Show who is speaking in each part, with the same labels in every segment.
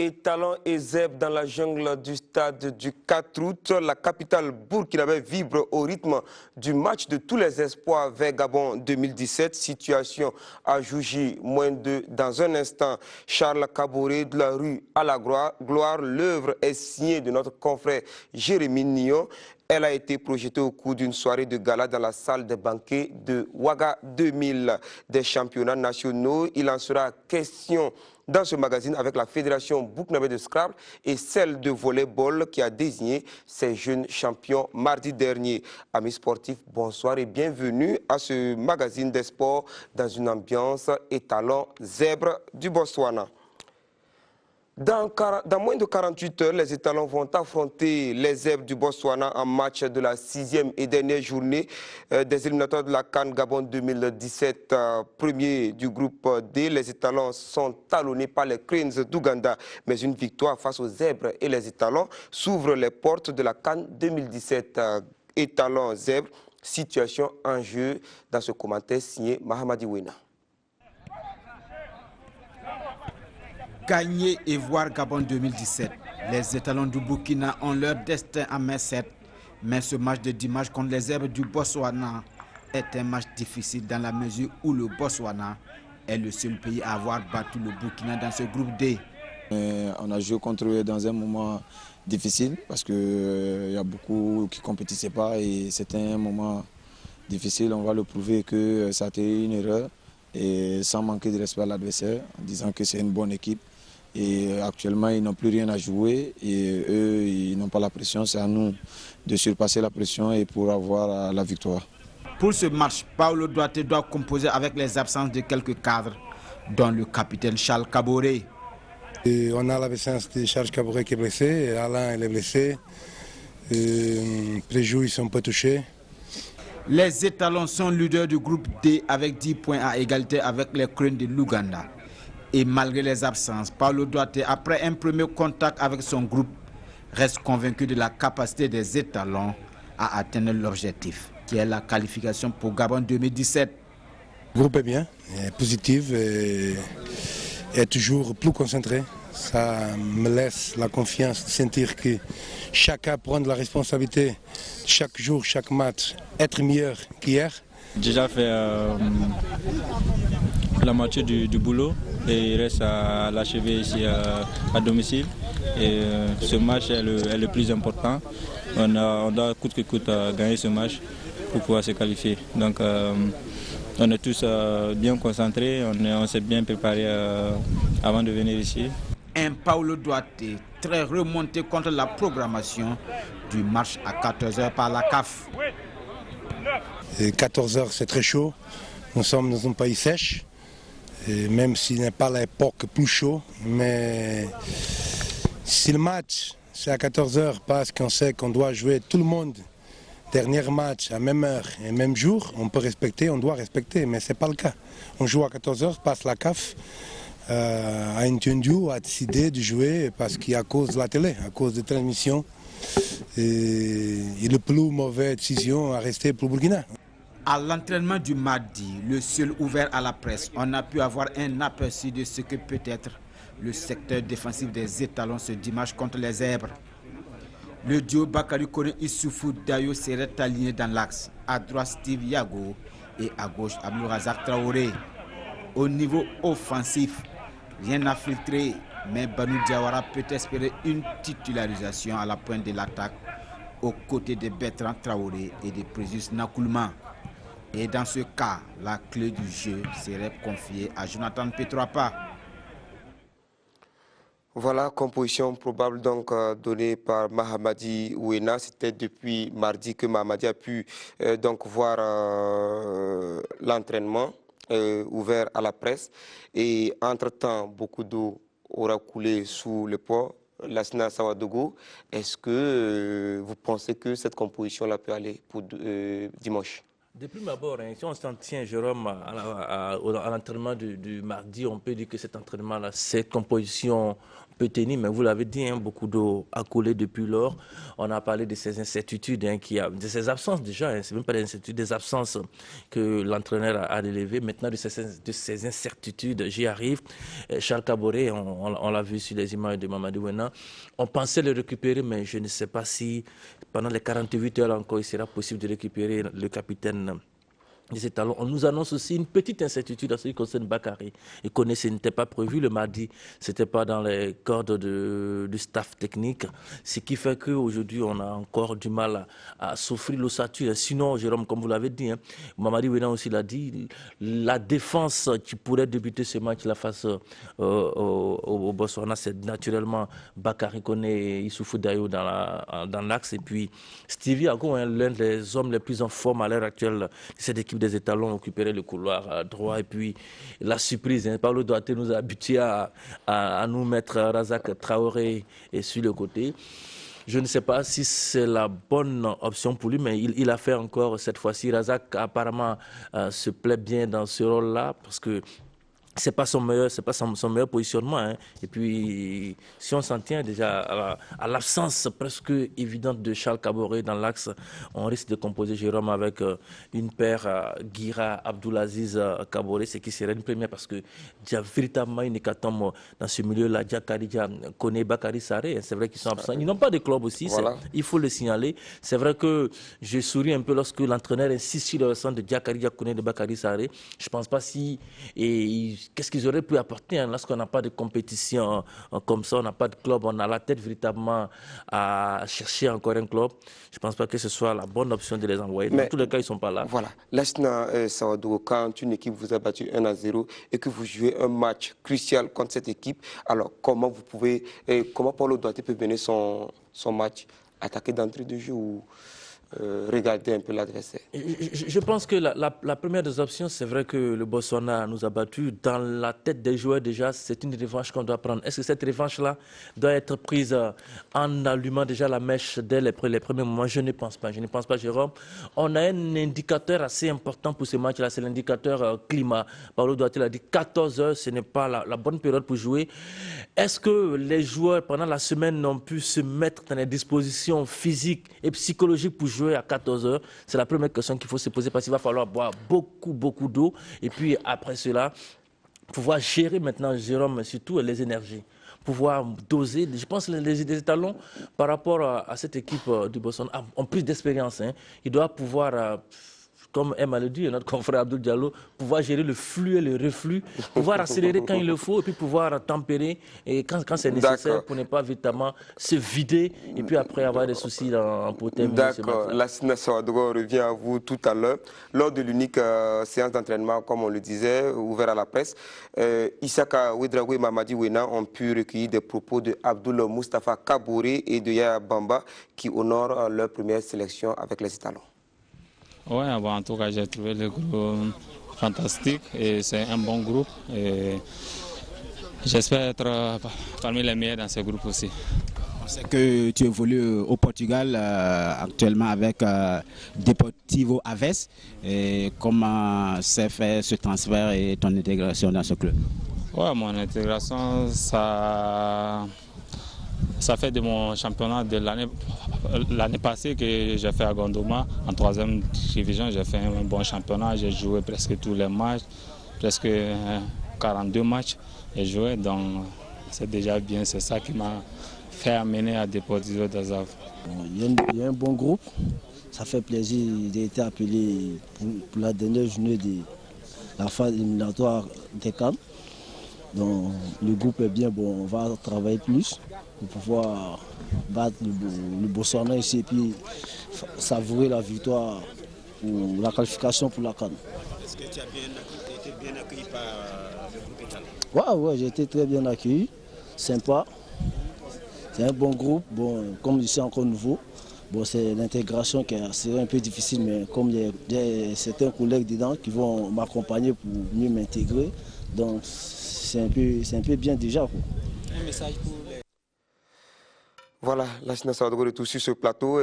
Speaker 1: Et talent et zèbre dans la jungle du stade du 4 août, la capitale burkinabé vibre au rythme du match de tous les espoirs vers Gabon 2017. Situation à Jouji, dans un instant. Charles Kaboré de la rue à la gloire. L'œuvre est signée de notre confrère Jérémy Nyon. Elle a été projetée au cours d'une soirée de gala dans la salle des banquets de Ouaga 2000 des championnats nationaux. Il en sera question dans ce magazine avec la Fédération burkinabé de Scrabble et celle de volleyball qui a désigné ses jeunes champions mardi dernier. Amis sportifs, bonsoir et bienvenue à ce magazine des sports dans une ambiance étalon zèbre du Botswana. Dans moins de 48 heures, les étalons vont affronter les zèbres du Botswana en match de la 6e et dernière journée des éliminatoires de la CAN Gabon 2017. Premier du groupe D, les étalons sont talonnés par les Cranes d'Ouganda. Mais une victoire face aux zèbres et les étalons s'ouvre les portes de la CAN 2017. Étalons zèbres, situation en jeu dans ce commentaire signé Mahamadi Wena.
Speaker 2: Gagner et voir Gabon 2017. Les étalons du Burkina ont leur destin à main 7. Mais ce match de dimanche contre les zèbres du Botswana est un match difficile dans la mesure où le Botswana est le seul pays à avoir battu le Burkina dans ce groupe D.
Speaker 3: On a joué contre eux dans un moment difficile parce qu'il y a beaucoup qui ne compétissaient pas et c'était un moment difficile. On va le prouver que ça a été une erreur et sans manquer de respect à l'adversaire en disant que c'est une bonne équipe. Et actuellement, ils n'ont plus rien à jouer et eux, ils n'ont pas la pression. C'est à nous de surpasser la pression et pour avoir la victoire.
Speaker 2: Pour ce match, Paulo Duarte doit composer avec les absences de quelques cadres, dont le capitaine Charles Kaboré.
Speaker 4: Et on a l'absence de Charles Kaboré qui est blessé, Alain il est blessé, Préjou ils sont pas touchés.
Speaker 2: Les étalons sont leaders du groupe D avec 10 points à égalité avec les Cranes de l'Ouganda. Et malgré les absences, Paulo Duarte, après un premier contact avec son groupe, reste convaincu de la capacité des étalons à atteindre l'objectif, qui est la qualification pour Gabon 2017.
Speaker 4: Le groupe est bien, est positif et est toujours plus concentré. Ça me laisse la confiance de sentir que chacun prend de la responsabilité, chaque jour, chaque match, être meilleur qu'hier.
Speaker 5: J'ai déjà fait la moitié du boulot et il reste à l'achever ici à domicile. Et ce match est le plus important. On doit coûte que coûte gagner ce match pour pouvoir se qualifier. Donc on est tous bien concentrés, on s'est bien préparé avant de venir ici.
Speaker 2: Un Paulo Duarte très remonté contre la programmation du match à 14 h par la CAF.
Speaker 4: 14 h c'est très chaud, nous sommes dans un pays sèche, et même s'il n'est pas l'époque plus chaud, mais si le match c'est à 14 h parce qu'on sait qu'on doit jouer tout le monde, dernier match à même heure et même jour, on peut respecter, on doit respecter, mais ce n'est pas le cas. On joue à 14 h, passe la CAF, a entendu, a décidé de jouer parce qu'à cause de la télé, à cause des transmissions, et le plus mauvaise décision à rester pour le Burkina.
Speaker 2: À l'entraînement du mardi, le seul ouvert à la presse, on a pu avoir un aperçu de ce que peut être le secteur défensif des étalons ce dimanche contre les zèbres. Le duo Bakary Koné Issoufou Dayo serait aligné dans l'axe. À droite, Steve Yago et à gauche, Abdourazak Traoré. Au niveau offensif, rien n'a filtré, mais Banou Diawara peut espérer une titularisation à la pointe de l'attaque aux côtés de Bertrand Traoré et de Présus Nakoulman. Et dans ce cas, la clé du jeu serait confiée à Jonathan Petroapa.
Speaker 1: Voilà, composition probable donc donnée par Mahamadi Wena. C'était depuis mardi que Mahamadi a pu donc voir l'entraînement ouvert à la presse. Et entre-temps, beaucoup d'eau aura coulé sous le pont, Lassina Sawadogo. Est-ce que vous pensez que cette composition-là peut aller pour dimanche?
Speaker 6: De prime abord, si on s'en tient, Jérôme, à l'entraînement du mardi, on peut dire que cet entraînement-là, cette composition peut tenir, mais vous l'avez dit, beaucoup d'eau a coulé depuis lors. On a parlé de ces incertitudes, de ces absences déjà, c'est même pas des incertitudes, des absences que l'entraîneur a relevées. Maintenant, de ces incertitudes, j'y arrive. Charles Caboret, on l'a vu sur les images de Mamadi Wena, on pensait le récupérer, mais je ne sais pas si pendant les 48 heures encore, il sera possible de récupérer le capitaine des étalons. On nous annonce aussi une petite incertitude en ce qui concerne Bakary. Il connaît, ce n'était pas prévu le mardi, ce n'était pas dans les cordes du staff technique, ce qui fait qu'aujourd'hui, on a encore du mal à souffrir l'ossature. Sinon, Jérôme, comme vous l'avez dit, Mamadi Wena aussi l'a dit, la défense qui pourrait débuter ce match-là face au Botswana, c'est naturellement Bakary Koné et Issoufou Dayo dans l'axe. Et puis Stevie Ago, l'un des hommes les plus en forme à l'heure actuelle de cette équipe des étalons, occuperait le couloir droit. Et puis la surprise, Paulo Duarte nous a habitués à nous mettre Razak Traoré sur le côté. Je ne sais pas si c'est la bonne option pour lui, mais il a fait encore cette fois-ci. Razak apparemment se plaît bien dans ce rôle-là parce que c'est pas son meilleur positionnement. Et puis, si on s'en tient déjà à l'absence presque évidente de Charles Caboret dans l'axe, on risque de composer Jérôme avec une paire Guira Abdoulaziz Caboret, ce qui serait une première parce que il y a véritablement une hécatombe dans ce milieu-là. Diakaridja connaît Bakary Sarré, c'est vrai qu'ils sont absents. Ils n'ont pas de club aussi, voilà. Il faut le signaler. C'est vrai que je souris un peu lorsque l'entraîneur insiste sur le ressent de Diakaridja connaît de Bakary Sarré. Je pense pas si... Qu'est-ce qu'ils auraient pu apporter lorsqu'on n'a pas de compétition comme ça, on n'a pas de club, on a la tête véritablement à chercher encore un club. Je ne pense pas que ce soit la bonne option de les envoyer. Dans tous les cas, ils ne sont pas là.
Speaker 1: Voilà. Lassina Sawadou, quand une équipe vous a battu 1-0 et que vous jouez un match crucial contre cette équipe, alors comment Paulo Duarte peut mener son match, attaquer d'entrée de jeu ou regarder un peu l'adversaire?
Speaker 6: Je pense que la première des options, c'est vrai que le Botswana nous a battus. Dans la tête des joueurs, déjà, c'est une revanche qu'on doit prendre. Est-ce que cette revanche-là doit être prise en allumant déjà la mèche dès les premiers moments? Je ne pense pas. Je ne pense pas, Jérôme. On a un indicateur assez important pour ce match-là, c'est l'indicateur climat. Paulo Duarte l'a dit, 14 heures, ce n'est pas la bonne période pour jouer. Est-ce que les joueurs, pendant la semaine, ont pu se mettre dans les dispositions physiques et psychologiques pour jouer à 14 heures? C'est la première question qu'il faut se poser parce qu'il va falloir boire beaucoup d'eau et puis après cela, pouvoir gérer maintenant, Jérôme, surtout les énergies, pouvoir doser. Je pense que les étalons, par rapport à cette équipe du Botswana, ont plus d'expérience. Ils doivent pouvoir... comme Emma le dit, notre confrère Abdou Diallo, pouvoir gérer le flux et le reflux, pouvoir accélérer quand il le faut et puis pouvoir tempérer et quand c'est nécessaire pour ne pas véritablement se vider et puis après avoir des soucis pour terminer.
Speaker 1: D'accord. Lassina Sawadou revient à vous tout à l'heure. Lors de l'unique séance d'entraînement, comme on le disait, ouvert à la presse, Issaka Ouedraogo et Mamadi Wena ont pu recueillir des propos de Abdoul Moustapha Caboret et de Yaya Bamba qui honorent leur première sélection avec les étalons.
Speaker 5: Oui, en tout cas, j'ai trouvé le groupe fantastique et c'est un bon groupe. J'espère être parmi les meilleurs dans ce groupe aussi.
Speaker 2: On sait que tu évolues au Portugal actuellement avec Deportivo Aves. Comment s'est fait ce transfert et ton intégration dans ce club?
Speaker 5: Ouais, mon intégration, ça fait de mon championnat de l'année passée que j'ai fait à Gondoma. En 3e division, j'ai fait un bon championnat. J'ai joué presque tous les matchs, presque 42 matchs. J'ai joué, donc c'est déjà bien. C'est ça qui m'a fait amener à Deportivo d'Azav.
Speaker 7: Il y a un bon groupe. Ça fait plaisir d'être appelé pour la dernière journée de la phase éliminatoire des CAN. Donc le groupe est bien, bon, on va travailler plus pour pouvoir battre le Botswana ici et puis savourer la victoire ou la qualification pour la CAN.
Speaker 2: Est-ce que tu as été bien accueilli par le groupe étalon?
Speaker 7: Ouais, j'ai été très bien accueilli, sympa. C'est un bon groupe, bon, comme je suis encore nouveau, bon, c'est l'intégration qui serait un peu difficile, mais comme il y a certains collègues dedans qui vont m'accompagner pour mieux m'intégrer, donc c'est un peu bien déjà.
Speaker 2: Un message pour les...
Speaker 1: Voilà, Lassina Sawadogo, retour sur ce plateau.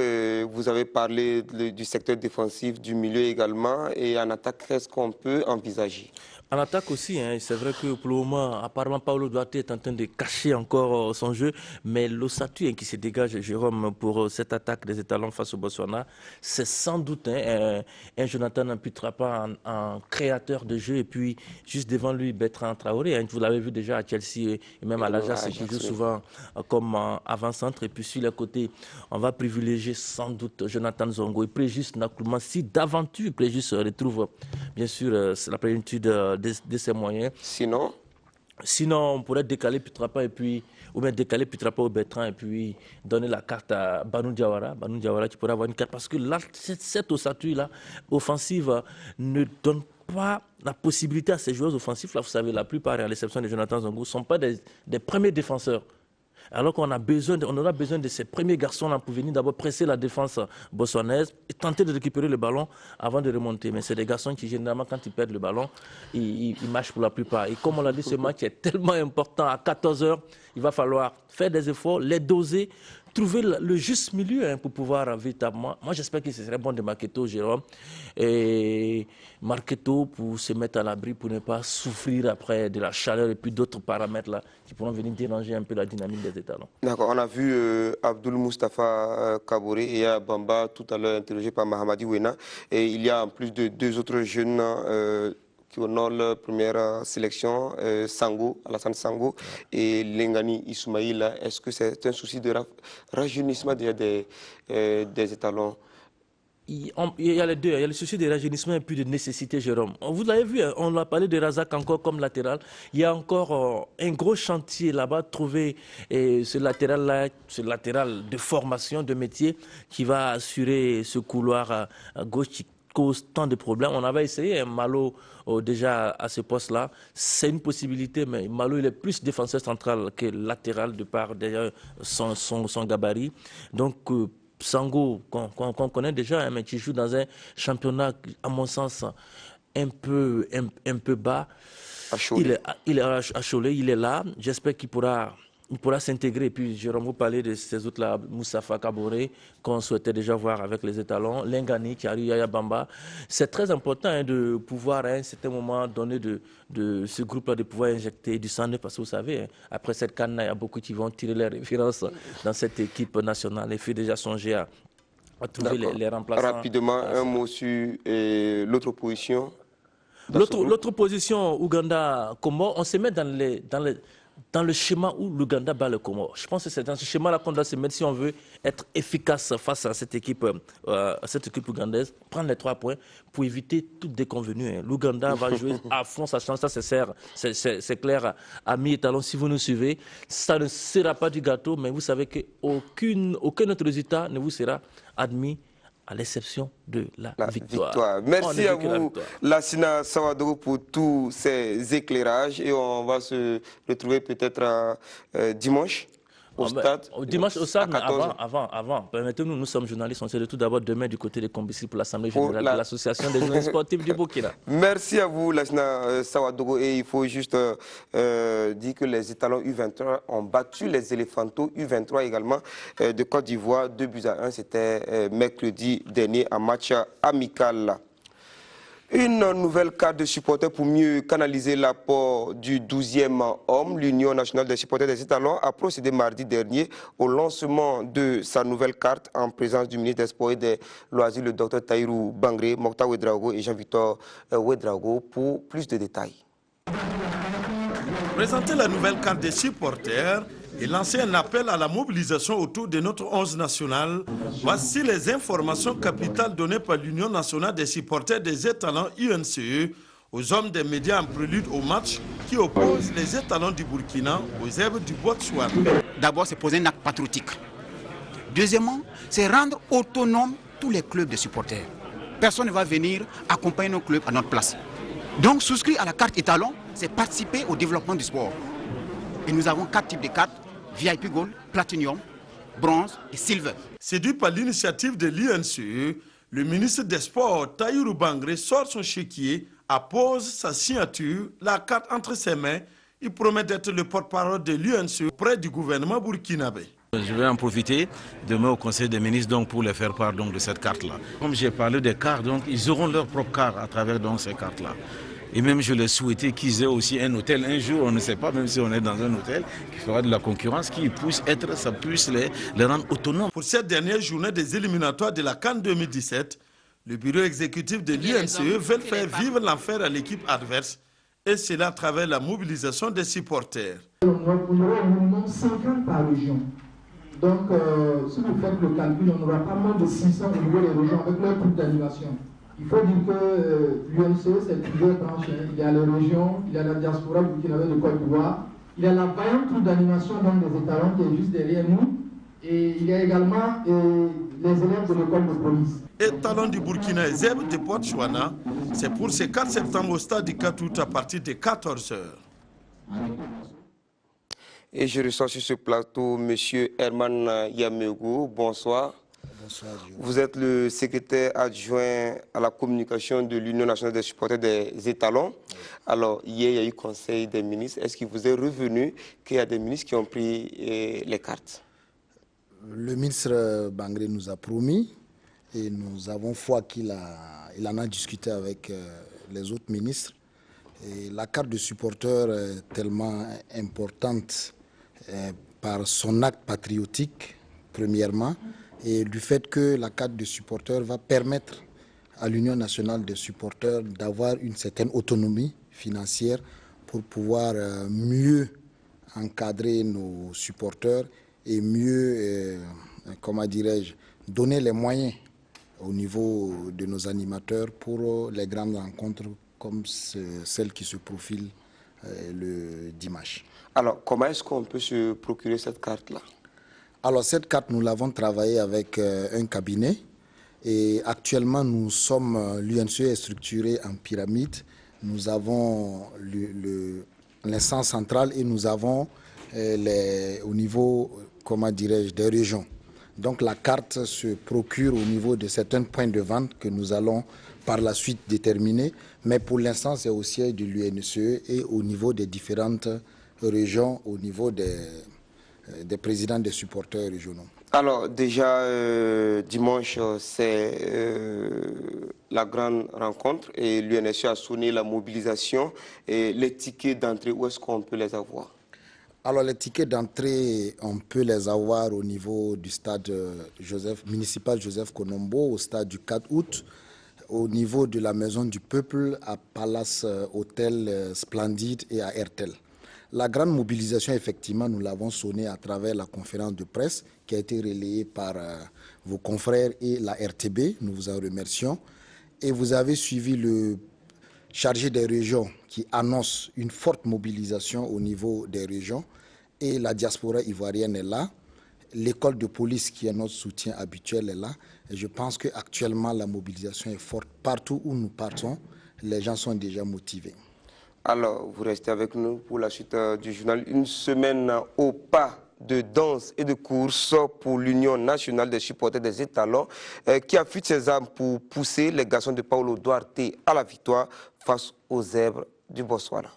Speaker 1: Vous avez parlé du secteur défensif, du milieu également. Et en attaque, qu'est-ce qu'on peut envisager?
Speaker 6: En attaque aussi, hein, c'est vrai que pour le moment, apparemment, Paulo Duarte est en train de cacher encore son jeu, mais l'ossature qui se dégage, Jérôme, pour cette attaque des étalons face au Botswana, c'est sans doute un Jonathan Amputrapa en créateur de jeu, et puis juste devant lui, Bertrand Traoré. Hein, vous l'avez vu déjà à Chelsea et même à l'Ajax, qui joue souvent comme avant-centre. Et puis sur les côtés, on va privilégier sans doute Jonathan Zongo et Préjus Nakoulman. Si d'aventure Préjus retrouve, bien sûr, la plénitude de ses moyens.
Speaker 1: Sinon,
Speaker 6: on pourrait décaler Putrapa ou bien décaler Putrapa au Bertrand et puis donner la carte à Banu Diawara. Banu Diawara qui pourrait avoir une carte parce que là, cette ossature-là, offensive, ne donne pas la possibilité à ces joueurs offensifs. Là, vous savez, la plupart, à l'exception de Jonathan Zongo, ne sont pas des premiers défenseurs. Alors qu'on aura besoin de ces premiers garçons-là pour venir d'abord presser la défense botswanaise et tenter de récupérer le ballon avant de remonter. Mais c'est des garçons qui, généralement, quand ils perdent le ballon, ils marchent pour la plupart. Et comme on l'a dit, ce match est tellement important. À 14h, il va falloir faire des efforts, les doser, trouver le juste milieu pour pouvoir véritablement... Moi, j'espère que ce serait bon de Marketo, Jérôme, et Marketo pour se mettre à l'abri, pour ne pas souffrir après de la chaleur et puis d'autres paramètres là qui pourront venir déranger un peu la dynamique des étalons. D'accord,
Speaker 1: on a vu Abdoul Moustapha Kaboré et Bamba tout à l'heure interrogé par Mahamadi Wena. Et il y a en plus de deux autres jeunes qui honorent leur première sélection, Alassane Sango et Lengani Ismaïla. Est-ce que c'est un souci de rajeunissement des étalons?
Speaker 6: Il y a les deux, il y a le souci de rajeunissement et puis de nécessité, Jérôme. Vous l'avez vu, on a parlé de Razak encore comme latéral. Il y a encore un gros chantier là-bas, trouver ce latéral-là, ce latéral de formation, de métier, qui va assurer ce couloir à gauche qui cause tant de problèmes. On avait essayé Malo déjà à ce poste-là. C'est une possibilité, mais Malo il est plus défenseur central que latéral de par d'ailleurs son gabarit. Donc Sango, qu'on connaît déjà, hein, mais qui joue dans un championnat, à mon sens, un peu bas. Il est à Cholet, il est là. J'espère qu'il pourra s'intégrer. Et puis, Jérôme, vous parlez de ces autres-là, Moustapha Kaboré, qu'on souhaitait déjà voir avec les étalons, Lengani, qui arrive, Yaya Bamba. C'est très important hein, de pouvoir, à un certain moment donné, de ce groupe-là, de pouvoir injecter du sang neuf, parce que vous savez, hein, après cette canne, il y a beaucoup qui vont tirer les références dans cette équipe nationale. Il faut déjà songer à trouver les remplaçants.
Speaker 1: Rapidement, un mot sur l'autre position.
Speaker 6: L'autre position, Ouganda-Comores, on se met dans le schéma où l'Ouganda bat le Comores. Je pense que c'est dans ce schéma-là qu'on doit se mettre si on veut être efficace face à cette équipe ougandaise, prendre les 3 points pour éviter toute déconvenue. Hein. L'Ouganda va jouer à fond sa chance, ça c'est clair. Amis étalons, si vous nous suivez, ça ne sera pas du gâteau, mais vous savez qu'aucun autre résultat ne vous sera admis à l'exception de la victoire.
Speaker 1: Merci à vous, Lassina Sawadogo, pour tous ces éclairages. Et on va se retrouver peut-être dimanche au stade.
Speaker 6: Dimanche au stade, mais avant. Permettez-nous, nous sommes journalistes, on se retrouve d'abord demain du côté des combustibles pour l'Assemblée générale de l'Association des journalistes sportifs du Burkina.
Speaker 1: Merci à vous, Lassina Sawadogo. Et il faut juste dire que les étalons U23 ont battu les éléphantos U23 également de Côte d'Ivoire, 2-1. C'était mercredi dernier en match amical. Une nouvelle carte de supporters pour mieux canaliser l'apport du 12e homme. L'Union nationale des supporters des étalons a procédé mardi dernier au lancement de sa nouvelle carte en présence du ministre des Sports et des Loisirs, le Dr Tahirou Bangré, Mokhtar Ouedraogo et Jean-Victor Ouedraogo pour plus de détails.
Speaker 8: Présenter la nouvelle carte des supporters et lancer un appel à la mobilisation autour de notre 11 national. Voici les informations capitales données par l'Union nationale des supporters des étalons UNCE aux hommes des médias en prélude au match qui oppose les étalons du Burkina aux zèbres du Botswana.
Speaker 9: D'abord, c'est poser un acte patriotique. Deuxièmement, c'est rendre autonomes tous les clubs de supporters. Personne ne va venir accompagner nos clubs à notre place. Donc, souscrire à la carte étalon, c'est participer au développement du sport. Et nous avons 4 types de cartes: VIP Gold, Platinum, Bronze et Silver.
Speaker 8: Séduit par l'initiative de l'INCE, le ministre des Sports, Tahirou Bangré, sort son chéquier, appose sa signature, la carte entre ses mains. Il promet d'être le porte-parole de l'INCE auprès du gouvernement burkinabé.
Speaker 10: Je vais en profiter demain au Conseil des ministres donc, pour les faire part donc, de cette carte-là. Comme j'ai parlé des cartes, donc, ils auront leur propre carte à travers donc, ces cartes-là. Et même je les souhaitais qu'ils aient aussi un hôtel. Un jour, on ne sait pas, même si on est dans un hôtel, qui fera de la concurrence, qui puisse être, ça puisse les rendre autonomes.
Speaker 8: Pour cette dernière journée des éliminatoires de la CAN 2017, le bureau exécutif de l'UNCE veut faire vivre l'enfer à l'équipe adverse, et cela à travers la mobilisation des supporters.
Speaker 11: On aura au minimum 50 par région. Donc, si vous faites le calcul, on aura pas moins de 600 au niveau des régions avec leur groupe d'animation. Il faut dire que l'UNCE, c'est plusieurs branches. Il y a les régions, il y a la diaspora burkinabé de Côte d'Ivoire, il y a la vaillante troupe d'animation des étalons qui est juste derrière nous, et il y a également les élèves de l'école de police.
Speaker 8: Étalons du Burkina et Zeb de Botswana, c'est pour ce 4 septembre au stade du 4 août à partir de 14h.
Speaker 1: Et je reçois sur ce plateau M. Herman Yamego. Bonsoir.
Speaker 12: Bonsoir.
Speaker 1: Vous êtes le secrétaire adjoint à la communication de l'Union nationale des supporters des étalons. Alors, hier, il y a eu conseil des ministres. Est-ce qu'il vous est revenu qu'il y a des ministres qui ont pris les cartes?
Speaker 12: Le ministre Bangré nous a promis et nous avons foi qu'il en a discuté avec les autres ministres. Et la carte de supporter est tellement importante par son acte patriotique, premièrement, et du fait que la carte de supporter va permettre à l'Union nationale des supporters d'avoir une certaine autonomie financière pour pouvoir mieux encadrer nos supporters et mieux, comment dirais-je, donner les moyens au niveau de nos animateurs pour les grandes rencontres comme celle qui se profile le dimanche.
Speaker 1: Alors, comment est-ce qu'on peut se procurer cette carte-là?
Speaker 12: Alors, cette carte, nous l'avons travaillée avec un cabinet. Et actuellement, l'UNCE est structurée en pyramide. Nous avons l'instance centrale et nous avons au niveau, comment dirais-je, des régions. Donc, la carte se procure au niveau de certains points de vente que nous allons par la suite déterminer. Mais pour l'instant, c'est au siège de l'UNCE et au niveau des différentes régions, au niveau des présidents des supporters régionaux.
Speaker 1: Alors déjà dimanche c'est la grande rencontre et l'UNSE a sonné la mobilisation. Et les tickets d'entrée, où est-ce qu'on peut les avoir?
Speaker 12: Alors les tickets d'entrée, on peut les avoir au niveau du stade municipal Joseph Konombo, au stade du 4 août, au niveau de la Maison du Peuple, à Palace Hôtel Splendide et à RTL. La grande mobilisation, effectivement, nous l'avons sonnée à travers la conférence de presse qui a été relayée par vos confrères et la RTB. Nous vous en remercions. Et vous avez suivi le chargé des régions qui annonce une forte mobilisation au niveau des régions. Et la diaspora ivoirienne est là. L'école de police, qui est notre soutien habituel, est là. Et je pense qu'actuellement, la mobilisation est forte. Partout où nous partons, les gens sont déjà motivés.
Speaker 1: Alors, vous restez avec nous pour la suite du journal. Une semaine au pas de danse et de course pour l'Union nationale des supporters des étalons qui affûte ses armes pour pousser les garçons de Paulo Duarte à la victoire face aux zèbres du Botswana.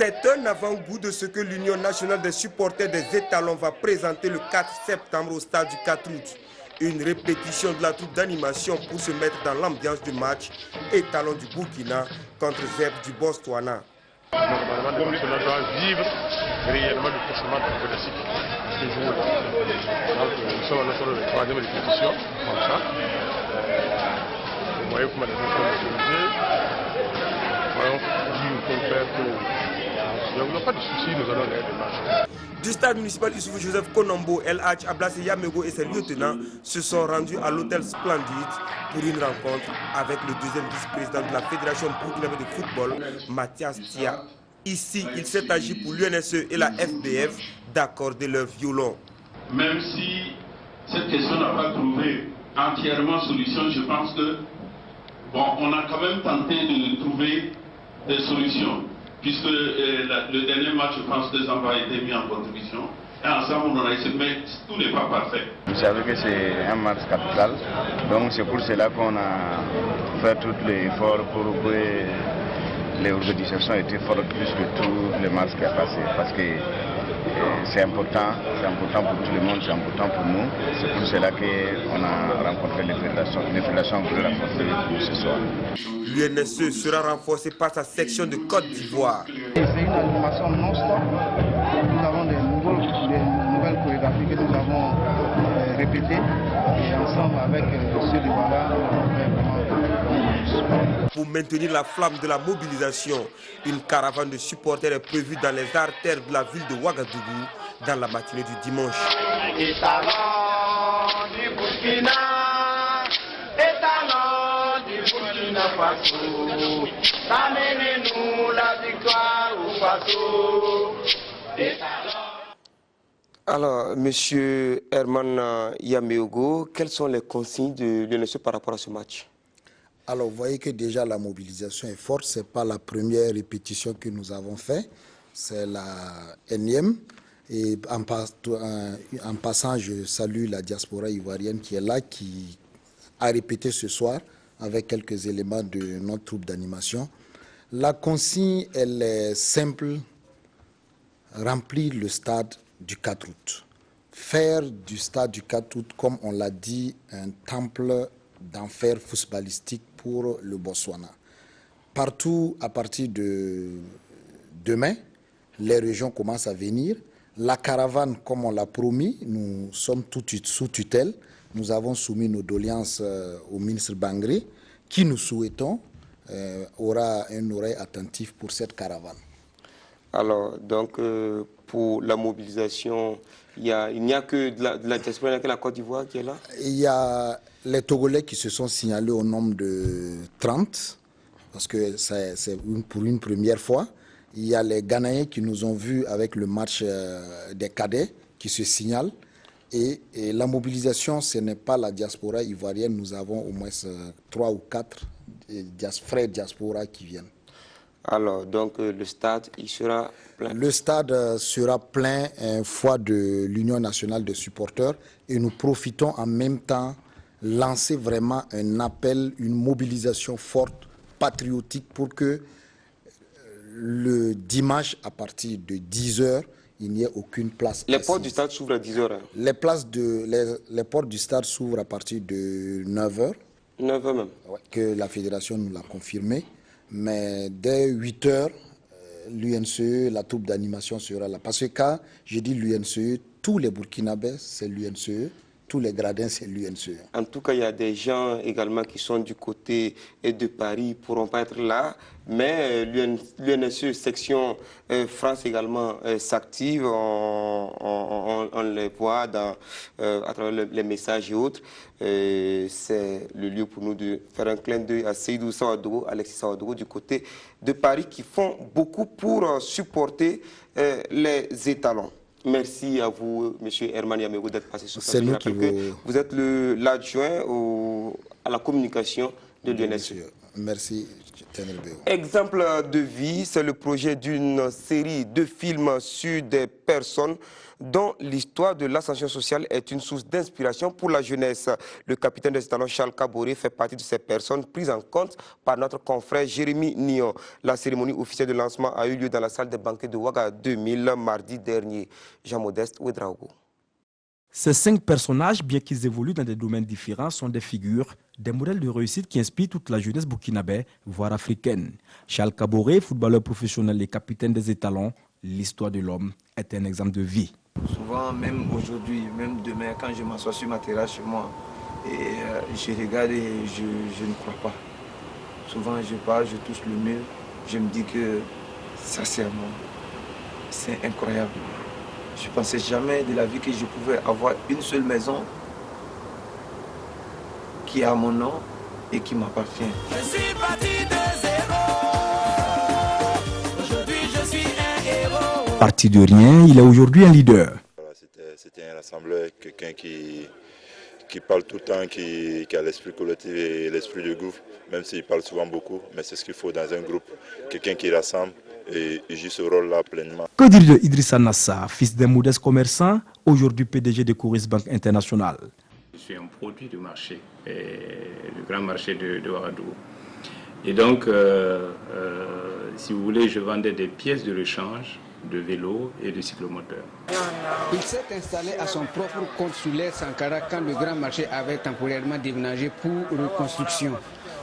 Speaker 1: C'est un avant-goût de ce que l'Union nationale des supporters des étalons va présenter le 4 septembre au stade du 4 août. Une répétition de la troupe d'animation pour se mettre dans l'ambiance du match étalon du Burkina contre Zeb du Botswana.
Speaker 13: Normalement, le national doit vivre réellement le classement classique ce jour-là. Donc, nous sommes à notre troisième répétition, comme ça. Vous voyez comment les gens sont mobilisés. Voyons qu'on fait que. Nous n'avons pas de soucis, nous allons gagner le match.
Speaker 1: Du stade municipal Issoufou Joseph Konombo, El Hadj Ablasse Yamego et ses lieutenants se sont rendus à l'hôtel Splendide pour une rencontre avec le deuxième vice-président de la Fédération burkinabé de football, Mathias Tia. Ici, il s'est agi pour l'UNSE et la FBF d'accorder leur violon.
Speaker 14: Même si cette question n'a pas trouvé entièrement solution, je pense que, bon, on a quand même tenté de trouver des solutions. Puisque le dernier match, je pense que les envois ont été mis en contribution. Et ensemble, on a essayé, mais tout n'est pas parfait.
Speaker 15: Vous savez que c'est un match capital, donc c'est pour cela qu'on a fait tous les efforts pour que les organisations étaient fortes plus que tous les matchs qui a passé. Parce que c'est important pour tout le monde, c'est important pour nous. C'est pour cela qu'on a rencontré les fédérations pour rencontrer pour ce soir.
Speaker 1: L'UNSE sera renforcé par sa section de Côte d'Ivoire.
Speaker 16: C'est une animation non-stop. Nous avons des nouvelles chorégraphies que nous avons répétées. Et ensemble avec ceux de Ouaga,
Speaker 1: Pour maintenir la flamme de la mobilisation, une caravane de supporters est prévue dans les artères de la ville de Ouagadougou dans la matinée du dimanche. Alors, Monsieur Herman Yameogo, quelles sont les consignes de l'UNSE par rapport à ce match?
Speaker 12: Alors, vous voyez que déjà la mobilisation est forte. Ce n'est pas la première répétition que nous avons faite, c'est la énième. Et en passant, je salue la diaspora ivoirienne qui est là, qui a répété ce soir avec quelques éléments de notre troupe d'animation. La consigne, elle est simple, remplir le stade du 4 août. Faire du stade du 4 août, comme on l'a dit, un temple d'enfer footballistique pour le Botswana. Partout, à partir de demain, les régions commencent à venir. La caravane, comme on l'a promis, nous sommes tout sous tutelle. Nous avons soumis nos doléances au ministre Bangré, qui nous souhaitons aura une oreille attentive pour cette caravane.
Speaker 1: Alors, donc, pour la mobilisation, il n'y a que de la diaspora, il n'y a que la Côte d'Ivoire qui est là?
Speaker 12: Il y a les Togolais qui se sont signalés au nombre de 30, parce que c'est pour une première fois. Il y a les Ghanéens qui nous ont vus avec le match des cadets qui se signalent. Et la mobilisation, ce n'est pas la diaspora ivoirienne. Nous avons au moins 3 ou 4 frères diaspora qui viennent.
Speaker 1: Alors, donc, le stade, il sera plein?
Speaker 12: Le stade sera plein une fois de l'Union nationale de supporters. Et nous profitons en même temps lancer vraiment un appel, une mobilisation forte, patriotique, pour que le dimanche, à partir de 10h, il n'y ait aucune place.
Speaker 1: Les portes du stade s'ouvrent à 10h. Hein.
Speaker 12: Les portes du stade s'ouvrent à partir de 9h.
Speaker 1: 9h même.
Speaker 12: Ouais, que la fédération nous l'a confirmé. Mais dès 8h, l'UNCE, la troupe d'animation sera là. Parce que quand je dis l'UNCE, tous les Burkinabés, c'est l'UNCE. Tous les gradins, c'est l'UNCE.
Speaker 1: En tout cas, il y a des gens également qui sont du côté de Paris, ne pourront pas être là. Mais l'UNSE, section France également, s'active. On les voit à travers les messages et autres. C'est le lieu pour nous de faire un clin d'œil à Seydou Sawadogo, Alexis Sawadogo, du côté de Paris, qui font beaucoup pour supporter les étalons. Merci à vous, M. Herman Yameogo, d'être passé sur
Speaker 12: ce plateau.
Speaker 1: Vous êtes l'adjoint à la communication de l'UNSE.
Speaker 12: Merci.
Speaker 1: Exemple de vie, c'est le projet d'une série de films sur des personnes dont l'histoire de l'ascension sociale est une source d'inspiration pour la jeunesse. Le capitaine des étalons Charles Kaboré fait partie de ces personnes prises en compte par notre confrère Jérémy Nion. La cérémonie officielle de lancement a eu lieu dans la salle des banquets de Ouaga 2000 mardi dernier. Jean-Modeste Ouedraogo.
Speaker 17: Ces 5 personnages, bien qu'ils évoluent dans des domaines différents, sont des figures, des modèles de réussite qui inspirent toute la jeunesse burkinabé, voire africaine. Charles Kaboré, footballeur professionnel et capitaine des étalons, l'histoire de l'homme est un exemple de vie.
Speaker 18: Souvent, même aujourd'hui, même demain, quand je m'assois sur ma terrasse chez moi, et je regarde et je ne crois pas. Souvent, je parle, je touche le mur, je me dis que sincèrement, c'est incroyable. Je ne pensais jamais de la vie que je pouvais avoir une seule maison qui a mon nom et qui m'appartient.
Speaker 19: Je suis parti de zéro. Aujourd'hui, je suis un héros.
Speaker 17: Parti de rien, il est aujourd'hui un leader.
Speaker 20: C'était un rassembleur, quelqu'un qui parle tout le temps, qui a l'esprit collectif et l'esprit de groupe, même s'il parle souvent beaucoup, mais c'est ce qu'il faut dans un groupe. Quelqu'un qui rassemble et il joue ce rôle-là pleinement.
Speaker 17: Que dire de Idrissa Nassa, fils d'un modeste commerçant, aujourd'hui PDG de Coris Bank International?
Speaker 21: Je suis un produit du marché, du grand marché de Ouagadougou. Et donc, si vous voulez, je vendais des pièces de rechange de vélos et de cyclomoteurs.
Speaker 22: Il s'est installé à son propre compte sous l'ère Sankara quand le grand marché avait temporairement déménagé pour reconstruction.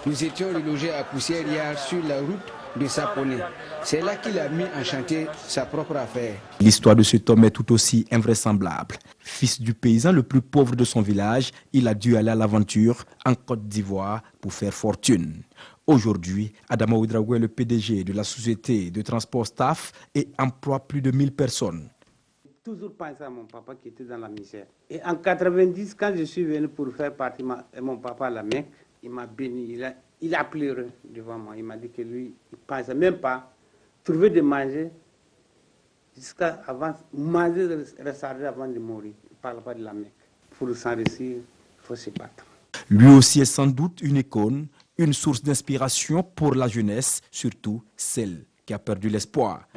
Speaker 22: Nous étions relogés à Poussière sur la route de Saponé. C'est là qu'il a mis en chantier sa propre affaire.
Speaker 17: L'histoire de cet homme est tout aussi invraisemblable. Fils du paysan le plus pauvre de son village, il a dû aller à l'aventure en Côte d'Ivoire pour faire fortune. Aujourd'hui, Adama Ouedraogo est le PDG de la société de transport Staff et emploie plus de 1000 personnes.
Speaker 23: Toujours pensé à mon papa qui était dans la misère. Et en 90, quand je suis venu pour faire partie mon papa à la Mecque, il m'a béni, il a pleuré devant moi. Il m'a dit que lui, il ne pensait même pas trouver de manger jusqu'à manger ressarder avant de mourir. Il ne parle pas de la Mecque. Pour s'enrichir, il faut se battre.
Speaker 17: Lui aussi est sans doute une icône, une source d'inspiration pour la jeunesse, surtout celle qui a perdu l'espoir.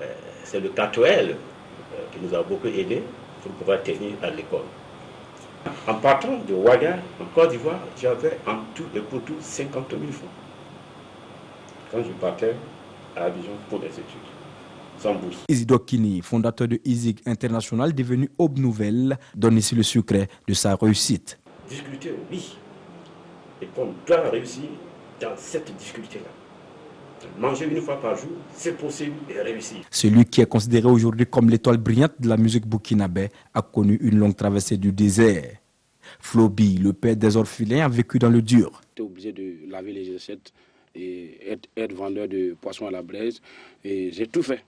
Speaker 24: C'est le Catoël qui nous a beaucoup aidés pour pouvoir tenir à l'école. En partant de Ouaga, en Côte d'Ivoire, j'avais en tout et pour tout 50 000 francs. Quand je partais à Abidjan pour des études, sans bourse.
Speaker 17: Isidore Kini, fondateur de ISIG International, devenu Aube Nouvelle, donne ici le secret de sa réussite.
Speaker 24: Difficulté, oui. Et qu'on doit réussir dans cette difficulté-là. Manger une fois par jour, c'est possible et réussir.
Speaker 17: Celui qui est considéré aujourd'hui comme l'étoile brillante de la musique burkinabé a connu une longue traversée du désert. Flobi, le père des orphelins, a vécu dans le dur.
Speaker 25: J'étais obligé de laver les assiettes et être vendeur de poissons à la braise. Et j'ai tout fait.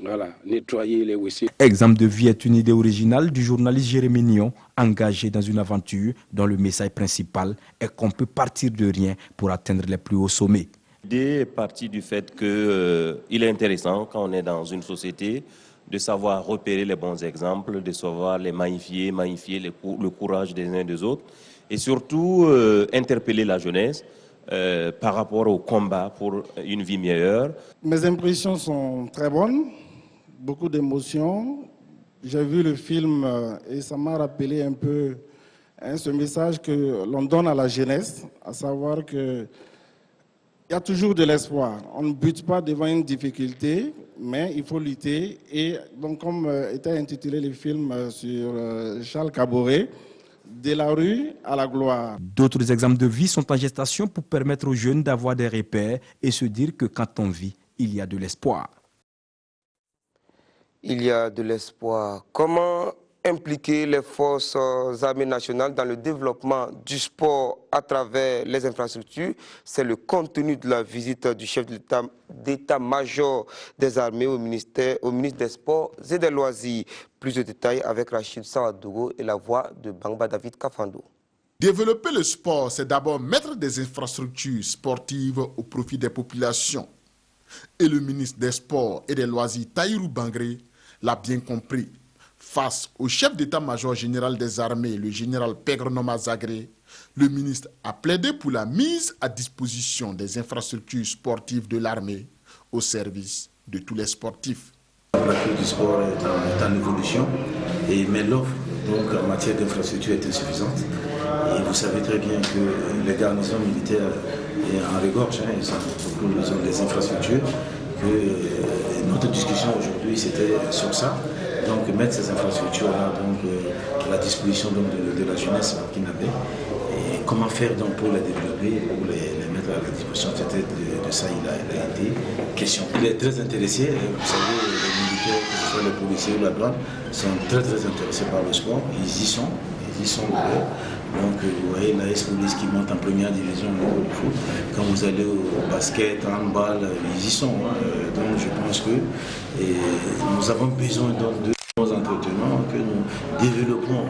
Speaker 25: Voilà, nettoyer les WC.
Speaker 17: Exemple de vie est une idée originale du journaliste Jérémy Nion, engagé dans une aventure dont le message principal est qu'on peut partir de rien pour atteindre les plus hauts sommets.
Speaker 26: L'idée est partie du fait qu'il est intéressant, quand on est dans une société, de savoir repérer les bons exemples, de savoir les magnifier le courage des uns et des autres, et surtout interpeller la jeunesse par rapport au combat pour une vie meilleure.
Speaker 27: Mes impressions sont très bonnes, beaucoup d'émotions. J'ai vu le film et ça m'a rappelé un peu ce message que l'on donne à la jeunesse, à savoir que il y a toujours de l'espoir. On ne bute pas devant une difficulté, mais il faut lutter. Et donc, comme était intitulé le film sur Charles Caboret, de la rue à la gloire.
Speaker 17: D'autres exemples de vie sont en gestation pour permettre aux jeunes d'avoir des repères et se dire que quand on vit, il y a de l'espoir.
Speaker 1: Il y a de l'espoir. Comment impliquer les forces armées nationales dans le développement du sport à travers les infrastructures? C'est le contenu de la visite du chef d'état-major des armées au ministre des Sports et des Loisirs. Plus de détails avec Rachid Sawadogo et la voix de Bangba David Kafando.
Speaker 28: Développer le sport, c'est d'abord mettre des infrastructures sportives au profit des populations. Et le ministre des Sports et des Loisirs, Tahirou Bangré, l'a bien compris. Face au chef d'état-major général des armées, le général Pegrenoma Zagré, le ministre a plaidé pour la mise à disposition des infrastructures sportives de l'armée au service de tous les sportifs.
Speaker 10: L'activité du sport est en évolution, mais l'offre en matière d'infrastructure est insuffisante. Et vous savez très bien que les garnisons militaires en regorgent, ils ont des infrastructures. Notre discussion aujourd'hui, c'était sur ça. Donc mettre ces infrastructures-là à la disposition de la jeunesse burkinabé. Et comment faire pour les développer, pour les mettre à la disposition, c'était de ça il a été question. Il est très intéressé, vous savez, les militaires, que ce soit les policiers ou la douane, sont très intéressés par le sport, ils y sont ouverts. Donc vous voyez la S-Police qui monte en première division au niveau du foot. Quand vous allez au basket, en handball, ils y sont. Donc je pense que nous avons besoin de nos entretenants, que nous développons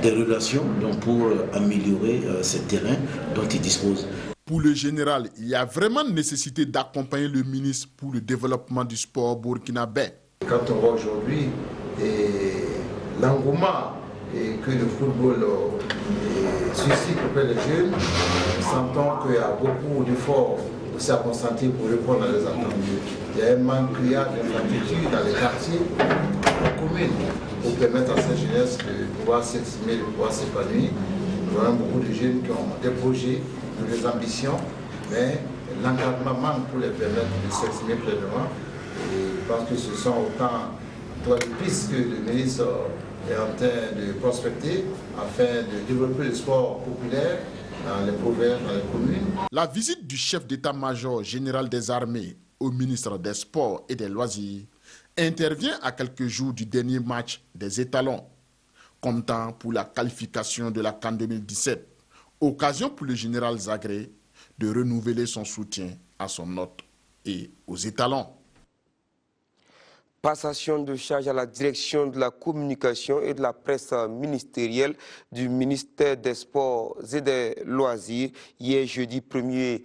Speaker 10: des relations pour améliorer ces terrains dont ils disposent.
Speaker 28: Pour le général, il y a vraiment nécessité d'accompagner le ministre pour le développement du sport burkinabé.
Speaker 29: Quand on voit aujourd'hui l'engouement que le football suscite auprès des jeunes, nous sentons qu'il y a beaucoup d'efforts aussi à consentir pour répondre à les attentes. il y a un manque criard d'infrastructures dans les quartiers, aux communes, pour permettre à cette jeunesse de pouvoir s'exprimer, de pouvoir s'épanouir. Nous avons beaucoup de jeunes qui ont des projets, des ambitions, mais l'encadrement manque pour les permettre de s'exprimer pleinement. Et je pense que ce sont autant de pistes que le ministre est en train de prospecter afin de développer le sport populaire dans les provinces, dans les communes.
Speaker 28: La visite du chef d'état-major général des armées au ministre des Sports et des Loisirs intervient à quelques jours du dernier match des étalons, comptant pour la qualification de la CAN 2017. Occasion pour le général Zagré de renouveler son soutien à son hôte et aux étalons.
Speaker 1: Passation de charge à la direction de la communication et de la presse ministérielle du ministère des Sports et des Loisirs hier jeudi 1er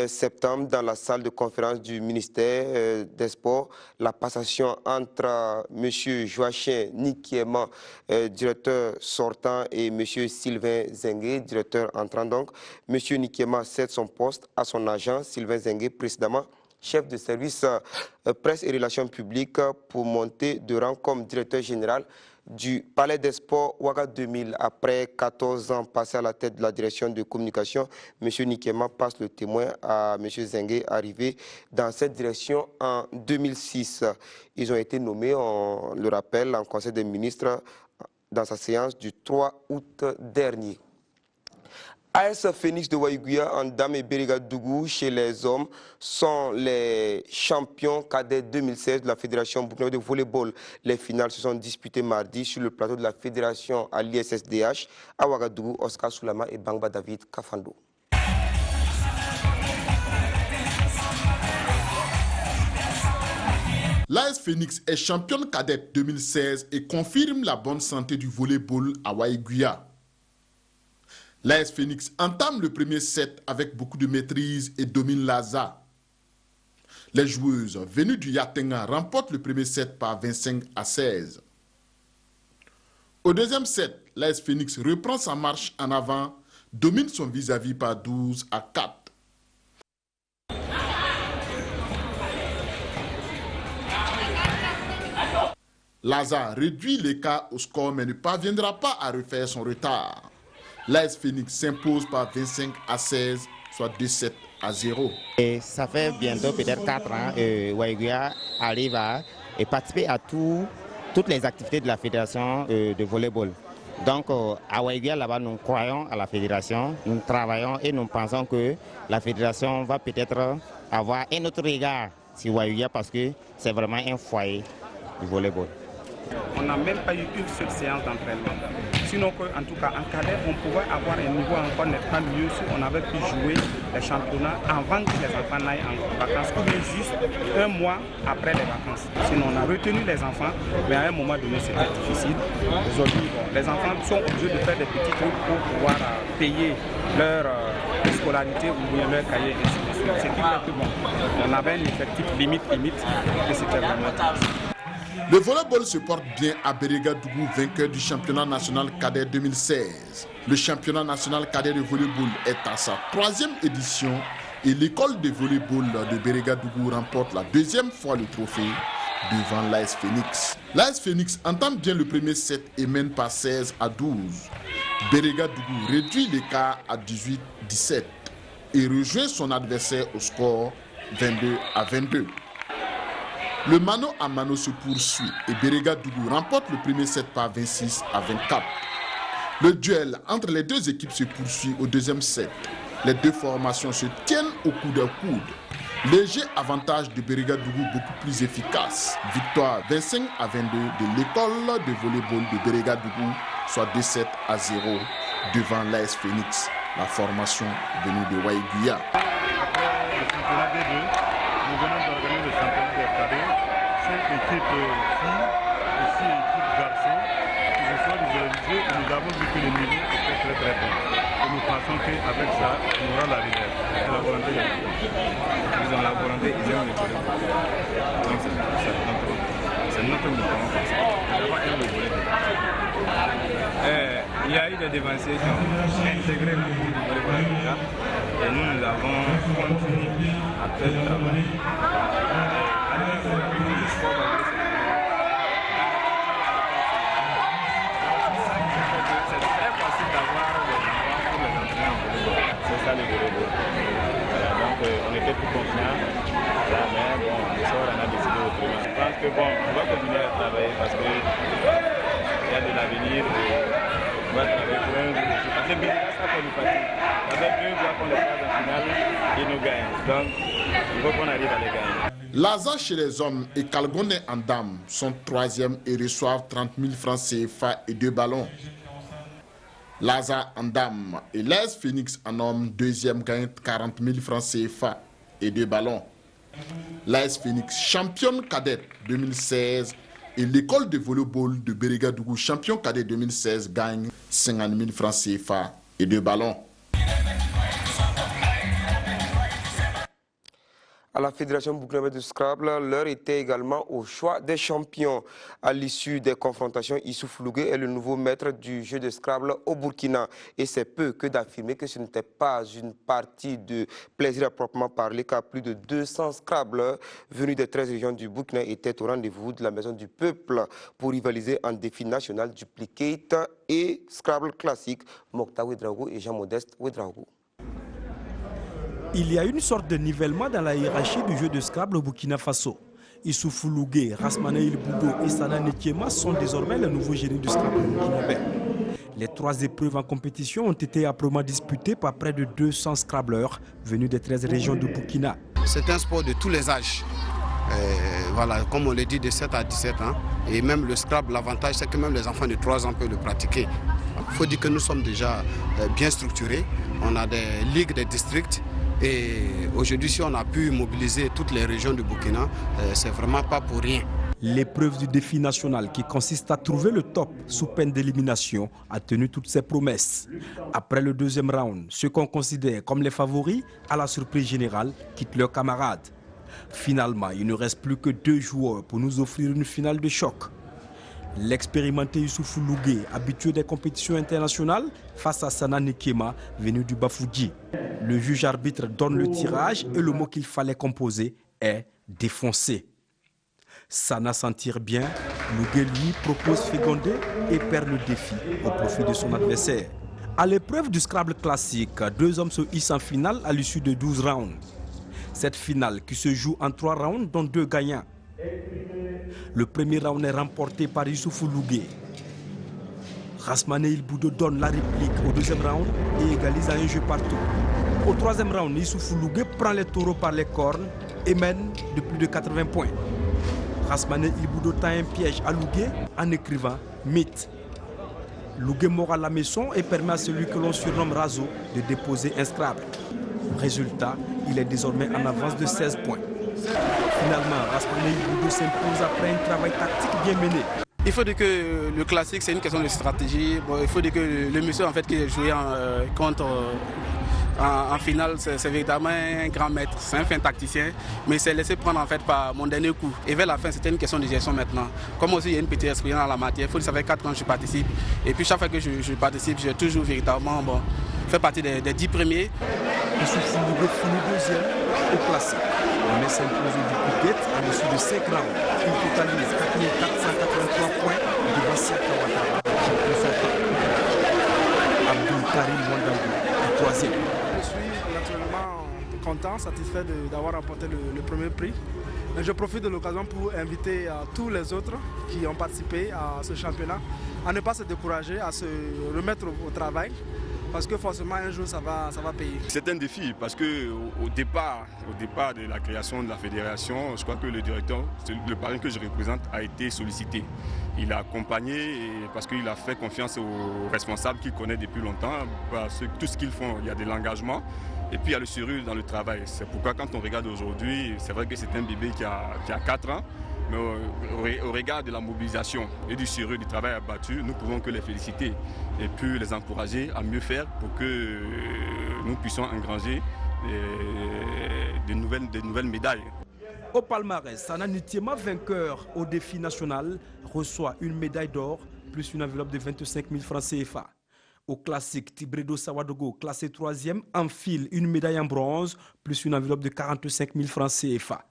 Speaker 1: septembre dans la salle de conférence du ministère des Sports. La passation entre M. Joachim Nikiema, directeur sortant, et M. Sylvain Zengue, directeur entrant. Donc, M. Nikiema cède son poste à son agent Sylvain Zengue, précédemment chef de service presse et relations publiques, pour monter de rang comme directeur général du Palais des Sports Ouaga 2000. Après 14 ans passés à la tête de la direction de communication, M. Nikiema passe le témoin à M. Zengue, arrivé dans cette direction en 2006. Ils ont été nommés, on le rappelle, en Conseil des ministres dans sa séance du 3 août dernier. AS Phoenix de Waïguia en dames et Berega Dougou chez les hommes sont les champions cadets 2016 de la Fédération burkinabé de volleyball. Les finales se sont disputées mardi sur le plateau de la Fédération à l'ISSDH à Ouagadougou. Oscar Soulama et Bangba David Kafando.
Speaker 28: L'AS Phoenix est championne cadette 2016 et confirme la bonne santé du volleyball à Waïguia. L'AS Phoenix entame le premier set avec beaucoup de maîtrise et domine l'ASA. Les joueuses venues du Yatenga remportent le premier set par 25-16. Au deuxième set, l'AS Phoenix reprend sa marche en avant, domine son vis-à-vis par 12-4. L'ASA réduit l'écart au score mais ne parviendra pas à refaire son retard. L'AS Phoenix s'impose par 25-16, soit 2-7-0.
Speaker 2: Et ça fait bientôt peut-être 4 ans que Waïguia arrive à participer à toutes les activités de la fédération de volleyball. Donc à Waïguia, là-bas, nous croyons à la fédération, nous travaillons et nous pensons que la fédération va peut-être avoir un autre regard sur Waïguia parce que c'est vraiment un foyer du volleyball.
Speaker 3: On n'a même pas eu une seule séance d'entraînement. Sinon, en tout cas, en cadet, on pouvait avoir un niveau encore nettement mieux si on avait pu jouer les championnats avant que les enfants n'aillent en vacances, ou bien juste un mois après les vacances. Sinon, on a retenu les enfants, mais à un moment donné, c'était difficile. Aujourd'hui, les enfants sont obligés de faire des petits trucs pour pouvoir payer leur scolarité ou bien leur cahier, et ainsi de suite. Ce qui fait que on avait un effectif limite, et c'était vraiment difficile.
Speaker 28: Le volleyball se porte bien à Berega Dougou, vainqueur du championnat national cadet 2016. Le championnat national cadet de volleyball est à sa 3e édition et l'école de volleyball de Berega Dougou remporte la 2e fois le trophée devant l'AS Phoenix. L'AS Phoenix entame bien le premier set et mène par 16-12. Berega Dougou réduit l'écart à 18-17 et rejoint son adversaire au score 22-22. Le mano à mano se poursuit et Berega Dougou remporte le premier set par 26-24. Le duel entre les deux équipes se poursuit au deuxième set. Les deux formations se tiennent au coude à coude. Léger avantage de Berega Dougou beaucoup plus efficace. Victoire 25-22 de l'école de volleyball de Berega Dougou, soit 2-7-0 devant l'AS Phoenix, la formation venue de Waïguia.
Speaker 13: Nous venons d'organiser le championnat des cadets, 5 équipes filles et 6 équipes garçons qui se sont visualisées et nous avons vu que le niveau était très bon. Et nous pensons qu'avec ça, on aura la relève. C'est la volonté des gens. Ils ont la volonté, ils aiment le volet. Donc c'est notre mouvement comme ça. Nous avons un volet de il y a eu des dévanciers qui ont intégré le groupe du volet et nous avons continué à faire le travail. À
Speaker 21: On était plus confiants, mais bon, le soir on a décidé autrement. Je pense que bon, on va continuer à travailler parce qu'il y a de l'avenir. On va travailler pour un jour. Ça fait bien ça qu'on nous fatigue. Ça fait 2 fois qu'on les passe en finale et nous gagnent. Donc il faut qu'on arrive à les gagner.
Speaker 28: Laza chez les hommes et Kalgone en dames sont 3e et reçoivent 30 000 francs CFA et 2 ballons. Laza en dames et l'AS Phoenix en homme 2e gagne 40 000 francs CFA et 2 ballons. L'AS Phoenix championne cadette 2016 et l'école de volleyball de Bérégadougou champion cadet 2016 gagne 50 000 francs CFA et 2 ballons.
Speaker 1: À la Fédération burkinabé de Scrabble, l'heure était également au choix des champions. À l'issue des confrontations, Issouf Lougué est le nouveau maître du jeu de Scrabble au Burkina. Et c'est peu que d'affirmer que ce n'était pas une partie de plaisir à proprement parler, car plus de 200 Scrabbleurs venus des 13 régions du Burkina étaient au rendez-vous de la Maison du Peuple pour rivaliser en défi national Duplicate et Scrabble classique. Mokhtar Ouedraogo et Jean-Modeste Ouedraogo.
Speaker 17: Il y a une sorte de nivellement dans la hiérarchie du jeu de Scrabble au Burkina Faso. Issoufou Lougué, Rasmane Il Boudo et Sana Nekiema sont désormais les nouveaux génies du Scrabble burkinabé. Les 3 épreuves en compétition ont été âprement disputées par près de 200 Scrabbleurs venus des 13 régions du Burkina.
Speaker 4: C'est un sport de tous les âges. Voilà, comme on le dit, de 7 à 17 ans. Et même le Scrabble, l'avantage, c'est que même les enfants de 3 ans peuvent le pratiquer. Il faut dire que nous sommes déjà bien structurés. On a des ligues, des districts. Et aujourd'hui, si on a pu mobiliser toutes les régions du Burkina, c'est vraiment pas pour rien.
Speaker 17: L'épreuve du défi national qui consiste à trouver le top sous peine d'élimination a tenu toutes ses promesses. Après le 2e round, ceux qu'on considère comme les favoris à la surprise générale quittent leurs camarades. Finalement, il ne reste plus que 2 joueurs pour nous offrir une finale de choc. L'expérimenté Issoufou Lougué, habitué des compétitions internationales, face à Sana Nekiema, venu du Bafouji. Le juge arbitre donne le tirage et le mot qu'il fallait composer est « défoncer ». Sana s'en tire bien, Lougué lui propose féconder et perd le défi au profit de son adversaire. À l'épreuve du Scrabble classique, 2 hommes se hissent en finale à l'issue de 12 rounds. Cette finale qui se joue en 3 rounds dont 2 gagnants. Le premier round est remporté par Issoufou Lougué. Rasmane Il Boudo donne la réplique au 2e round et égalise à un jeu partout. Au 3e round, Issoufou Lougué prend les taureaux par les cornes et mène de plus de 80 points. Rasmane Il Boudo tend un piège à Lougué en écrivant « mythe ». Lougué mord à la maison et permet à celui que l'on surnomme Razo de déposer un Scrabble. Résultat, il est désormais en avance de 16 points. Finalement, Rasmane Il Boudo s'impose après un travail tactique bien mené.
Speaker 4: Il faut dire que le classique, c'est une question de stratégie. Bon, il faut dire que le monsieur en fait, qui est joué en finale, c'est véritablement un grand maître. C'est un fin tacticien, mais il s'est laissé prendre en fait par mon dernier coup. Et vers la fin, c'était une question de gestion maintenant. Comme aussi il y a une petite expérience dans la matière, il faut dire que ça fait 4 ans que je participe. Et puis chaque fois que je participe, j'ai toujours véritablement fait partie des 10 premiers.
Speaker 17: Issoufou Lougué finit 2e au classique. Mais s'impose au Duplicate à l'issue de 5 rounds. Il totalise 4483 points devant Siaka Ouattara, champion sortant. Abdul Karim Wandangou est 3e.
Speaker 5: Je suis naturellement content, satisfait d'avoir remporté le premier prix. Je profite de l'occasion pour inviter tous les autres qui ont participé à ce championnat à ne pas se décourager, à se remettre au travail. Parce que forcément un jour ça va payer.
Speaker 6: C'est un défi parce qu'au départ de la création de la fédération, je crois que le directeur, le parrain que je représente, a été sollicité. Il a accompagné parce qu'il a fait confiance aux responsables qu'il connaît depuis longtemps. Parce que tout ce qu'ils font, il y a de l'engagement et puis il y a le sérieux dans le travail. C'est pourquoi quand on regarde aujourd'hui, c'est vrai que c'est un bébé qui a 4 ans. Mais au regard de la mobilisation et du sérieux du travail abattu, nous ne pouvons que les féliciter et puis les encourager à mieux faire pour que nous puissions engranger de nouvelles médailles.
Speaker 17: Au palmarès, Sana Nekiema, vainqueur au défi national, reçoit une médaille d'or plus une enveloppe de 25 000 francs CFA. Au classique, Tibredo Sawadogo, classé 3e, enfile une médaille en bronze plus une enveloppe de 45 000 francs CFA.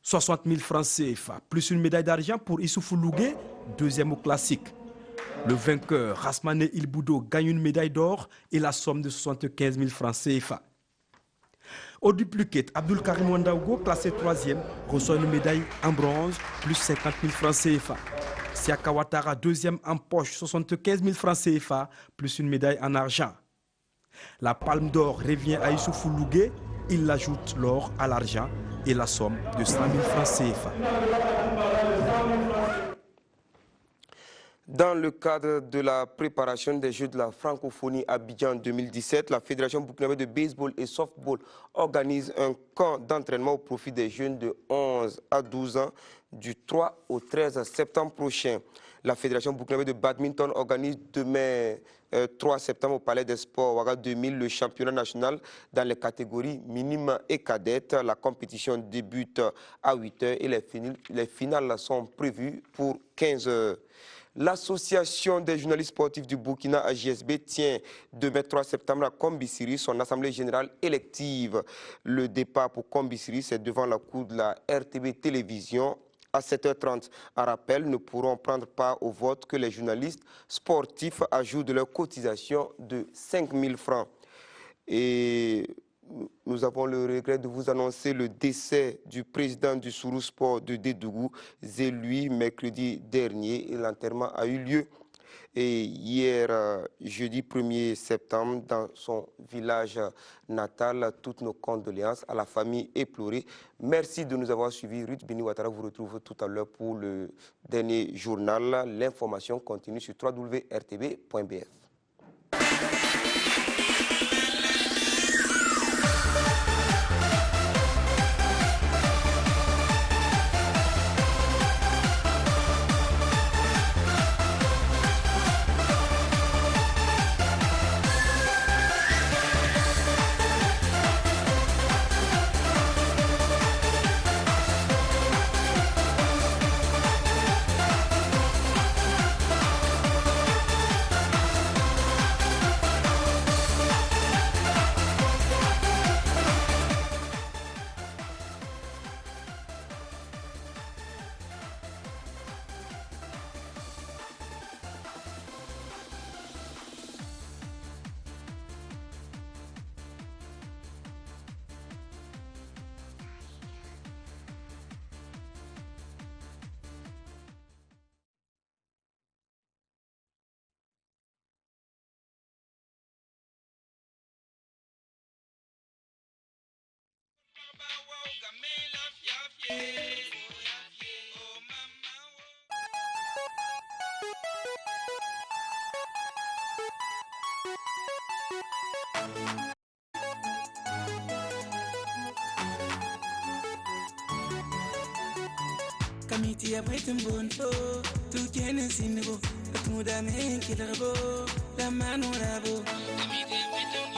Speaker 17: 60 000 francs CFA, plus une médaille d'argent pour Issoufou Lougué, deuxième au classique. Le vainqueur, Rasmane Ilboudo, gagne une médaille d'or et la somme de 75 000 francs CFA. Au duplicate, Abdul Karim Wandaougo, classé 3e, reçoit une médaille en bronze, plus 50 000 francs CFA. Siaka Ouattara, deuxième en poche, 75 000 francs CFA, plus une médaille en argent. La palme d'or revient à Issoufou Lougué, il ajoute l'or à l'argent et la somme de 100 000 francs CFA.
Speaker 1: Dans le cadre de la préparation des Jeux de la francophonie à Abidjan 2017, la Fédération burkinabé de baseball et softball organise un camp d'entraînement au profit des jeunes de 11 à 12 ans du 3 au 13 septembre prochain. La Fédération burkinabé de badminton organise demain 3 septembre au Palais des Sports Ouaga 2000 le championnat national dans les catégories minimes et cadettes. La compétition débute à 8 h et les finales sont prévues pour 15 h. L'Association des journalistes sportifs du Burkina, AJSB, tient demain 3 septembre à Kombisiri son assemblée générale élective. Le départ pour Kombisiri, c'est devant la cour de la RTB Télévision à 7 h 30. À rappel, ne pourront prendre part au vote que les journalistes sportifs ajoutent de leur cotisation de 5 000 francs. Et nous avons le regret de vous annoncer le décès du président du Sourou Sport de Dédougou, Zéluy, mercredi dernier. L'enterrement a eu lieu hier, jeudi 1er septembre, dans son village natal. Toutes nos condoléances à la famille éplorée. Merci de nous avoir suivis. Ruth Beni Ouattara vous retrouve tout à l'heure pour le dernier journal. L'information continue sur www.rtb.bf.
Speaker 19: Kamiti abritum bonfo, tu kene sinbo, atmuda men kilabo, la mano rabo. Kamiti abritum